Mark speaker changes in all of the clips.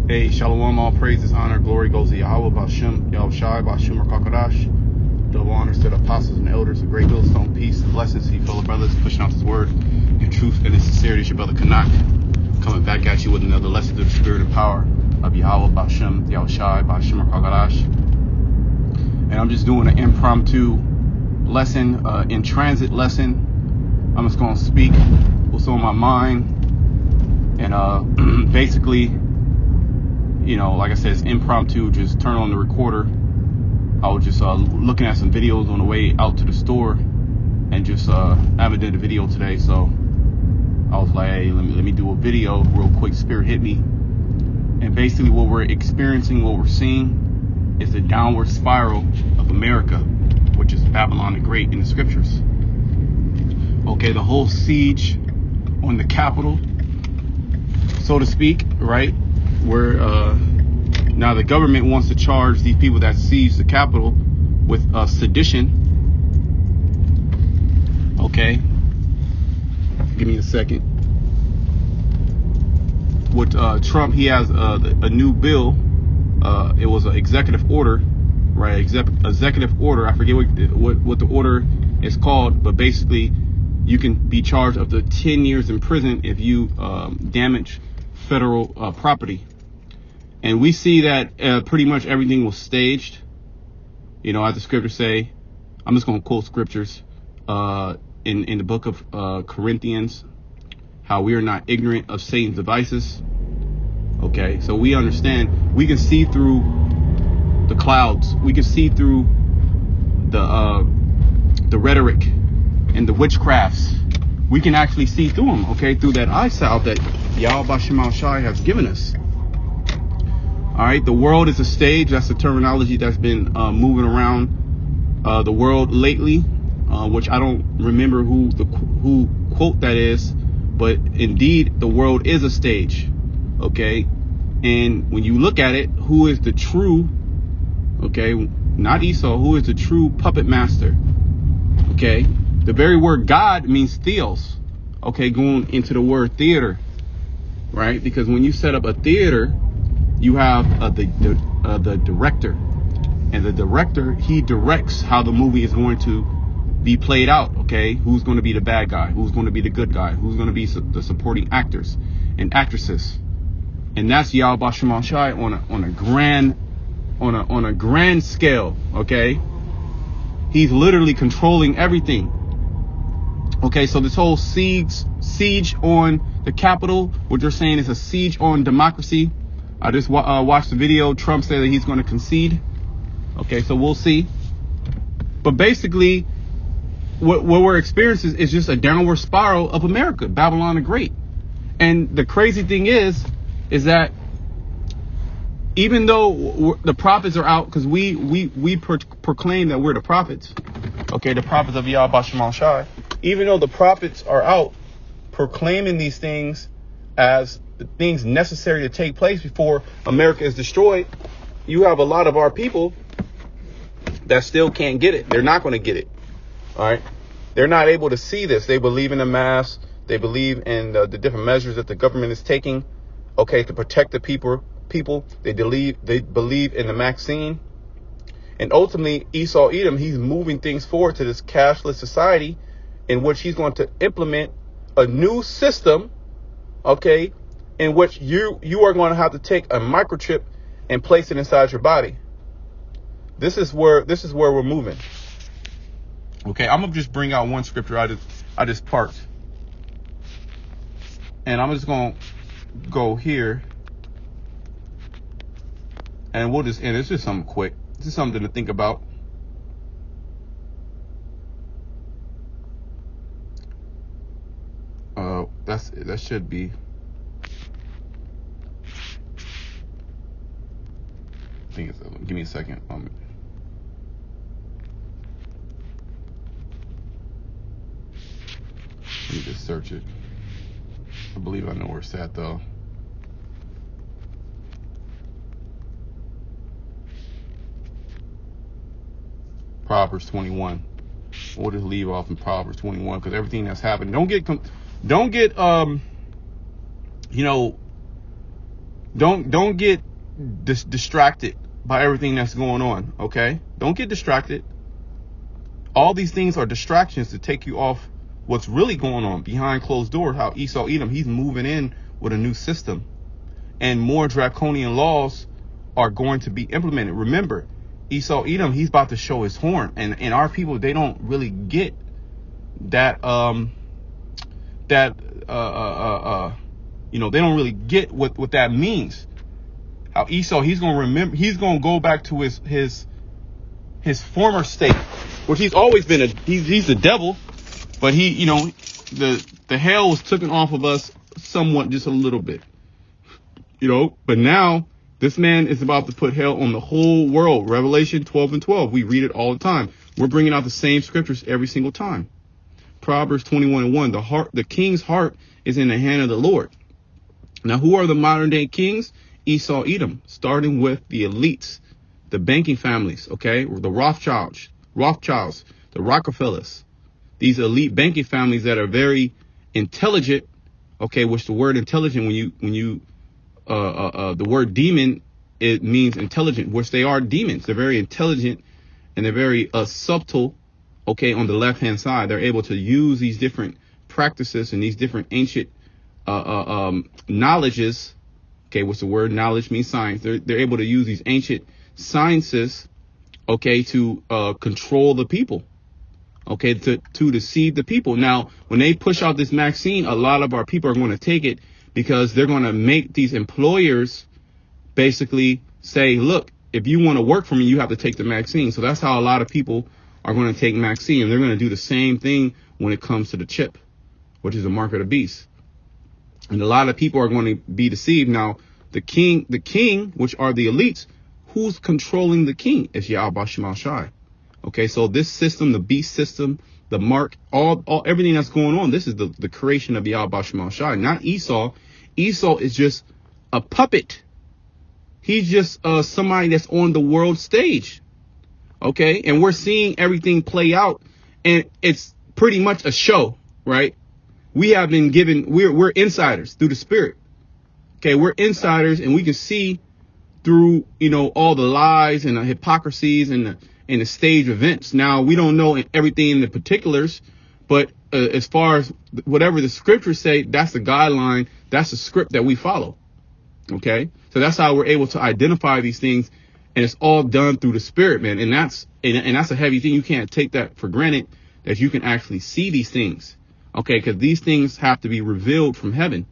Speaker 1: Hey, Shalom, all praises, honor, glory goes to Yahweh, Bashem, Yahushai, Bashem, Rakakadash. Double honors to the apostles and elders of Great Millstone. Peace and blessings to you, fellow brothers, pushing out this word in truth and in sincerity. It's your brother Kanak, coming back at you with another lesson through the spirit and power of Yahweh, Bashem, Yahushai, Bashem, Rakakadash. And I'm just doing an impromptu lesson, in transit lesson. I'm just going to speak what's on my mind. And basically, you know, like I said, it's impromptu. Just turn on the recorder. I was just looking at some videos on the way out to the store, and just haven't did a video today, so I was like, hey, let me do a video real quick. Spirit hit me, and basically what we're experiencing, what we're seeing, is the downward spiral of America, which is Babylon the Great in the scriptures. Okay, the whole siege on the capital, so to speak, right? Where now the government wants to charge these people that siege the Capitol with sedition. Okay, give me a second. With Trump, he has a new bill. It was an executive order, right? Executive order. I forget what the order is called, but basically, you can be charged up to 10 years in prison if you damage federal property. And we see that pretty much everything was staged. You know, as the scriptures say, I'm just going to quote scriptures in the book of Corinthians, how we are not ignorant of Satan's devices. Okay, so we understand, we can see through the clouds. We can see through the rhetoric and the witchcrafts. We can actually see through them, okay, through that eyesight that Yahweh Shema Shai has given us. All right, the world is a stage. That's the terminology that's been moving around the world lately, which I don't remember who quote that is, but indeed the world is a stage. Okay, and when you look at it, who is the true? Okay, not Esau. Who is the true puppet master? Okay, the very word God means theos. Okay, going into the word theater, right? Because when you set up a theater, you have the director, and the director, he directs how the movie is going to be played out. Okay, who's going to be the bad guy, who's going to be the good guy, who's going to be the supporting actors and actresses, and that's Yahweh Shema Shai on a grand scale. Okay, he's literally controlling everything. Okay, so this whole siege on the Capitol, what they're saying is a siege on democracy. I just watched the video. Trump said that he's going to concede. Okay, so we'll see. But basically, what we're experiencing is just a downward spiral of America, Babylon the Great. And the crazy thing is that even though the prophets are out, because we proclaim that we're the prophets, okay, the prophets of Yahweh Shema Shai, even though the prophets are out proclaiming these things as the things necessary to take place before America is destroyed, you have a lot of our people that still can't get it. They're not going to get it. All right. They're not able to see this. They believe in the mass. They believe in the different measures that the government is taking, okay, to protect the people. They believe in the vaccine. And ultimately, Esau Edom, he's moving things forward to this cashless society in which he's going to implement a new system, okay, in which you are going to have to take a microchip and place it inside your body. This is where we're moving. Okay, I'm gonna just bring out one scripture I just parked, and I'm just gonna go here, and we'll just end. It's just something quick. This is something to think about. That should be. I think it's. Give me a second. Let me just search it. I believe I know where it's at, though. Proverbs 21. We'll just leave off in Proverbs 21 because everything that's happened. Don't get Don't get distracted by everything that's going on. Okay, don't get distracted. All these things are distractions to take you off what's really going on behind closed doors. How Esau Edom, he's moving in with a new system, and more draconian laws are going to be implemented. Remember, Esau Edom, he's about to show his horn, and our people, they don't really get that they don't really get what that means. How Esau, he's gonna go back to his former state, which he's always been he's the devil, but the hell was taken off of us somewhat, just a little bit, but now this man is about to put hell on the whole world. Revelation 12:12. We read it all the time. We're bringing out the same scriptures every single time. Proverbs 21:1. The king's heart is in the hand of the Lord. Now, who are the modern day kings? Esau Edom, starting with the elites, the banking families, okay? The Rothschilds, the Rockefellers, these elite banking families that are very intelligent, okay, which the word intelligent, the word demon, it means intelligent, which they are demons. They're very intelligent and they're very subtle, okay, on the left-hand side. They're able to use these different practices and these different ancient knowledges, okay, what's the word? Knowledge means science. They're able to use these ancient sciences, okay, to control the people, okay, to deceive the people. Now, when they push out this vaccine, a lot of our people are going to take it because they're going to make these employers basically say, look, if you want to work for me, you have to take the vaccine. So that's how a lot of people are going to take vaccine. And they're going to do the same thing when it comes to the chip, which is the mark of the beast. And a lot of people are going to be deceived. Now, the king, which are the elites, who's controlling the king? It's Yahweh Shema Shai. Okay, so this system, the beast system, the mark, everything that's going on, this is the creation of Yahweh Shema Shai, not Esau. Esau is just a puppet. He's just somebody that's on the world stage. Okay, and we're seeing everything play out, and it's pretty much a show, right? We have been given, we're insiders through the spirit. Okay, we're insiders, and we can see through, all the lies and the hypocrisies and the stage events. Now, we don't know everything in the particulars, but as far as whatever the scriptures say, that's the guideline. That's the script that we follow. Okay, so that's how we're able to identify these things, and it's all done through the spirit, man. And that's a heavy thing. You can't take that for granted, that you can actually see these things. Okay, because these things have to be revealed from heaven.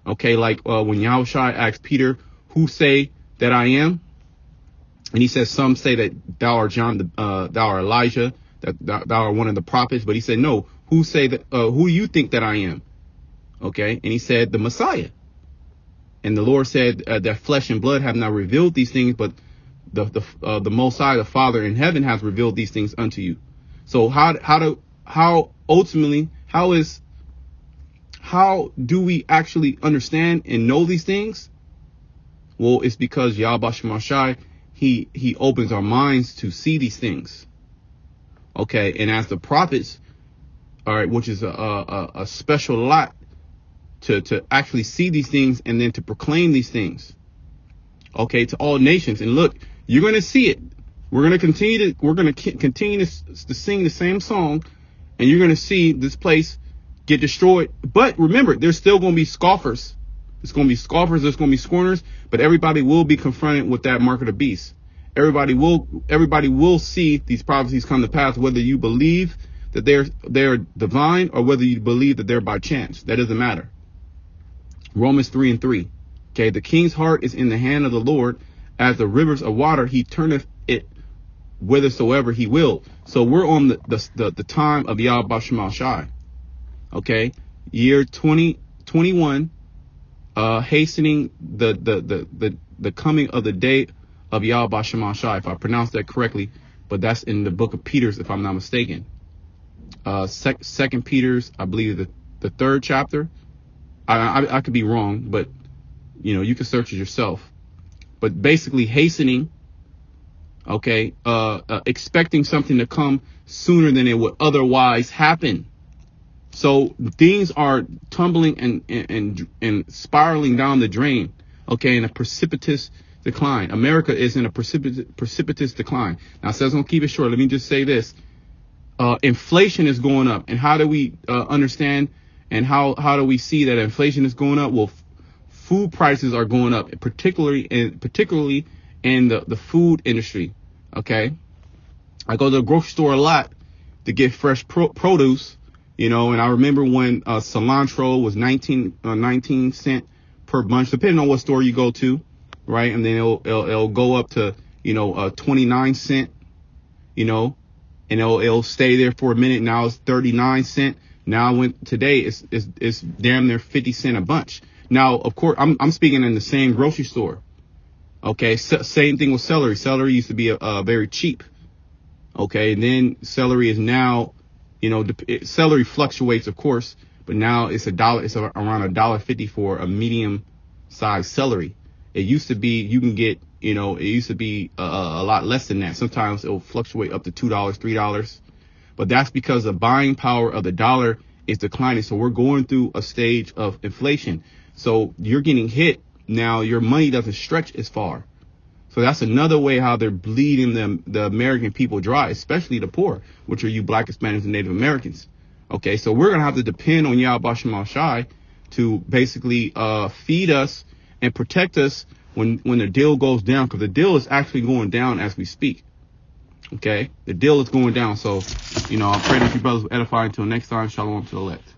Speaker 1: Okay, like when Yahushua asked Peter, who say that I am? And he says, some say that thou art John, thou art Elijah, that thou art one of the prophets. But he said, no, who do you think that I am? Okay, and he said, the Messiah. And the Lord said that flesh and blood have not revealed these things, but the Most High, the Father in heaven, has revealed these things unto you. So how do we actually understand and know these things? Well, it's because Yahweh Shema Shai, he opens our minds to see these things. Okay, and as the prophets, all right, which is a special lot to actually see these things and then to proclaim these things, okay, to all nations. And look, you're going to see it. We're going to continue to sing the same song, and you're going to see this place get destroyed. But remember, there's still going to be scoffers. There's going to be scoffers. There's going to be scorners. But everybody will be confronted with that mark of the beast. Everybody will see these prophecies come to pass, whether you believe that they're divine or whether you believe that they're by chance. That doesn't matter. Romans 3:3. Okay, the king's heart is in the hand of the Lord, as the rivers of water. He turneth it whithersoever he will. So we're on the time of Yahweh Shema Shai. Okay, year 2021, hastening the coming of the day of Yahweh Shema Shai, if I pronounce that correctly, but that's in the book of Peter's, if I'm not mistaken. Second Peter's, I believe the third chapter. I could be wrong, but you can search it yourself. But basically hastening, okay, expecting something to come sooner than it would otherwise happen. So things are tumbling and spiraling down the drain. okay, in a precipitous decline. America is in a precipitous decline. Now, so I was going to keep it short. Let me just say this. Inflation is going up. And how do we understand and how do we see that inflation is going up? Well, food prices are going up, particularly in the food industry. Okay. I go to the grocery store a lot to get fresh produce, you know, and I remember when cilantro was 19 cent per bunch, depending on what store you go to, right? And then it'll go up to, 29 cent, and it'll stay there for a minute. Now it's 39 cent. Now today it's damn near 50 cent a bunch. Now, of course, I'm speaking in the same grocery store. Okay. Same thing with celery. Celery used to be very cheap. Okay. And then celery is now, celery fluctuates, of course, but now it's $1. It's around $1.50 for a medium sized celery. It used to be, you can get, it used to be a lot less than that. Sometimes it'll fluctuate up to $2, $3, but that's because the buying power of the dollar is declining. So we're going through a stage of inflation. So you're getting hit. Now your money doesn't stretch as far. So that's another way how they're bleeding the American people dry, especially the poor, which are you Black, Hispanics, and Native Americans. Okay, so we're going to have to depend on Yahweh Shema Shai to basically feed us and protect us when the deal goes down, because the deal is actually going down as we speak. Okay, the deal is going down. So, I pray that you brothers will edify. Until next time, shalom to the elect.